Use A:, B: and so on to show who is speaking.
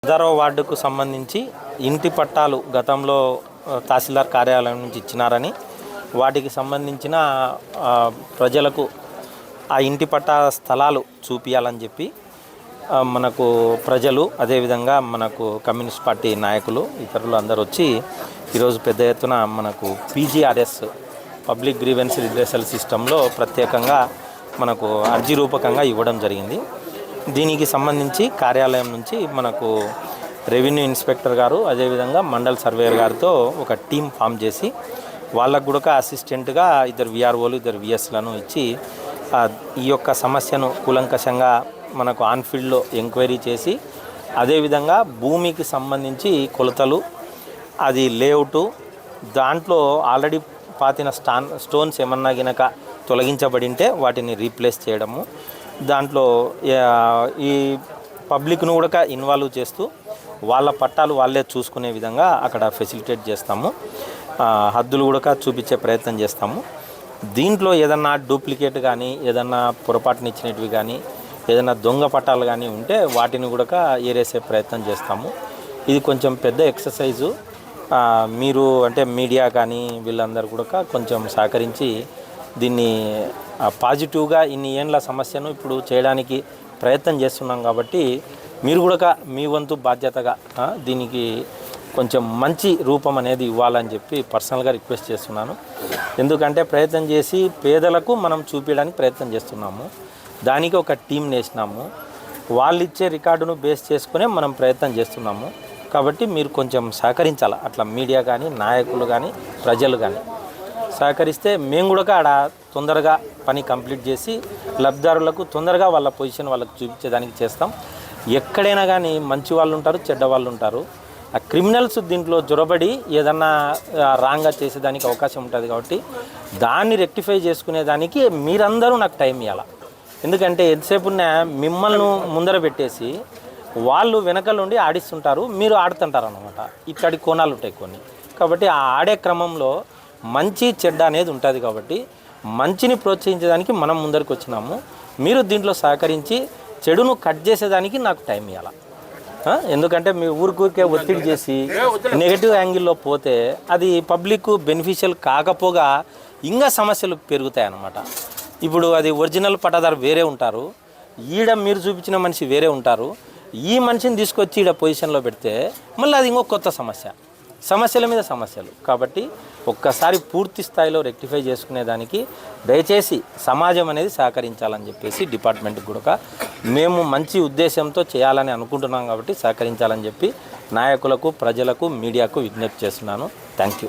A: 10వ వార్డుకు సంబంధించి ఇంటి పట్టాలు గతంలో తహసీల్దార్ కార్యాలయం నుంచి ఇచ్చినారని వాటికి సంబంధించిన ప్రజలకు ఆ ఇంటి పట్టా స్థలాలు చూపించాలని చెప్పి మనకు ప్రజలు అదేవిధంగా మనకు కమ్యూనిస్ట్ పార్టీ నాయకులు ఇతరులు అందరూ వచ్చి ఈరోజు పెద్ద ఎత్తున మనకు పీజీఆర్ఎస్ పబ్లిక్ గ్రీవెన్స్ రిడ్రెసల్ సిస్టంలో ప్రత్యేకంగా మనకు అర్జీ రూపకంగా ఇవ్వడం జరిగింది. దీనికి సంబంధించి కార్యాలయం నుంచి మనకు రెవెన్యూ ఇన్స్పెక్టర్ గారు అదేవిధంగా మండల్ సర్వేయర్ గారితో ఒక టీం ఫామ్ చేసి వాళ్ళకు కూడా అసిస్టెంట్గా ఇద్దరు విఆర్ఓలు ఇద్దరు విఎస్లను ఇచ్చి ఈ యొక్క సమస్యను కూలంకషంగా మనకు ఆన్ఫీల్డ్లో ఎంక్వైరీ చేసి అదేవిధంగా భూమికి సంబంధించి కొలతలు అది లేఅవుటు దాంట్లో ఆల్రెడీ పాతిన స్టోన్స్ ఏమన్నా గినక తొలగించబడింటే వాటిని రీప్లేస్ చేయడము, దాంట్లో ఈ పబ్లిక్ను కూడా ఇన్వాల్వ్ చేస్తూ వాళ్ళ పట్టాలు వాళ్ళే చూసుకునే విధంగా అక్కడ ఫెసిలిటేట్ చేస్తాము. హద్దులు కూడా చూపించే ప్రయత్నం చేస్తాము. దీంట్లో ఏదన్నా డూప్లికేట్ కానీ ఏదన్నా పొరపాటున ఇచ్చినవి కానీ ఏదైనా దొంగ పట్టాలు కానీ ఉంటే వాటిని కూడా ఏరేసే ప్రయత్నం చేస్తాము. ఇది కొంచెం పెద్ద ఎక్సర్సైజు. మీరు అంటే మీడియా కానీ వీళ్ళందరూ కూడా కొంచెం సహకరించి దీన్ని పాజిటివ్గా ఇన్ని ఏండ్ల సమస్యను ఇప్పుడు చేయడానికి ప్రయత్నం చేస్తున్నాం కాబట్టి మీరు కూడా మీ వంతు బాధ్యతగా దీనికి కొంచెం మంచి రూపం అనేది ఇవ్వాలని చెప్పి పర్సనల్గా రిక్వెస్ట్ చేస్తున్నాను. ఎందుకంటే ప్రయత్నం చేసి పేదలకు మనం చూపించడానికి ప్రయత్నం చేస్తున్నాము. దానికి ఒక టీం వేసినాము. వాళ్ళు ఇచ్చే రికార్డును బేస్ చేసుకునే మనం ప్రయత్నం చేస్తున్నాము. కాబట్టి మీరు కొంచెం సహకరించాలి. అట్లా మీడియా కానీ నాయకులు కానీ ప్రజలు కానీ సహకరిస్తే మేము కూడా ఆడ తొందరగా పని కంప్లీట్ చేసి లబ్ధిదారులకు తొందరగా వాళ్ళ పొజిషన్ వాళ్ళకు చూపించేదానికి చేస్తాం. ఎక్కడైనా కానీ మంచి వాళ్ళు ఉంటారు, చెడ్డ వాళ్ళు ఉంటారు. ఆ క్రిమినల్స్ దీంట్లో జొరబడి ఏదన్నా రాంగ్గా చేసేదానికి అవకాశం ఉంటుంది. కాబట్టి దాన్ని రెక్టిఫై చేసుకునేదానికి మీరందరూ నాకు టైం ఇవ్వాలి. ఎందుకంటే ఎంతసేపు మిమ్మల్ని ముందర పెట్టేసి వాళ్ళు వెనకలుండి ఆడిస్తుంటారు, మీరు ఆడుతుంటారు అన్నమాట. ఇక్కడి కోణాలు ఉంటాయి కొన్ని. కాబట్టి ఆ ఆడే క్రమంలో మంచి చెడ్డ అనేది ఉంటుంది. కాబట్టి మంచిని ప్రోత్సహించడానికి మనం ముందరికి వచ్చినాము. మీరు దీంట్లో సహకరించి చెడును కట్ చేసేదానికి నాకు టైం ఇవ్వాలి. ఎందుకంటే మీ ఊరికే ఒత్తిడి చేసి నెగటివ్ యాంగిల్లో పోతే అది పబ్లిక్ బెనిఫిషియల్ కాకపోగా ఇంకా సమస్యలు పెరుగుతాయి అన్నమాట. ఇప్పుడు అది ఒరిజినల్ పట్టాదారు వేరే ఉంటారు, ఈడ మీరు చూపించిన మనిషి వేరే ఉంటారు. ఈ మనిషిని తీసుకొచ్చి ఈడ పొజిషన్లో పెడితే మళ్ళీ అది ఇంకో కొత్త సమస్యల మీద సమస్యలు. కాబట్టి ఒక్కసారి పూర్తి స్థాయిలో రెక్టిఫై చేసుకునేదానికి దయచేసి సమాజం అనేది సహకరించాలని చెప్పేసి డిపార్ట్మెంట్కి కూడా మేము మంచి ఉద్దేశంతో చేయాలని అనుకుంటున్నాం. కాబట్టి సహకరించాలని చెప్పి నాయకులకు ప్రజలకు మీడియాకు విజ్ఞప్తి చేస్తున్నాను. Thank you.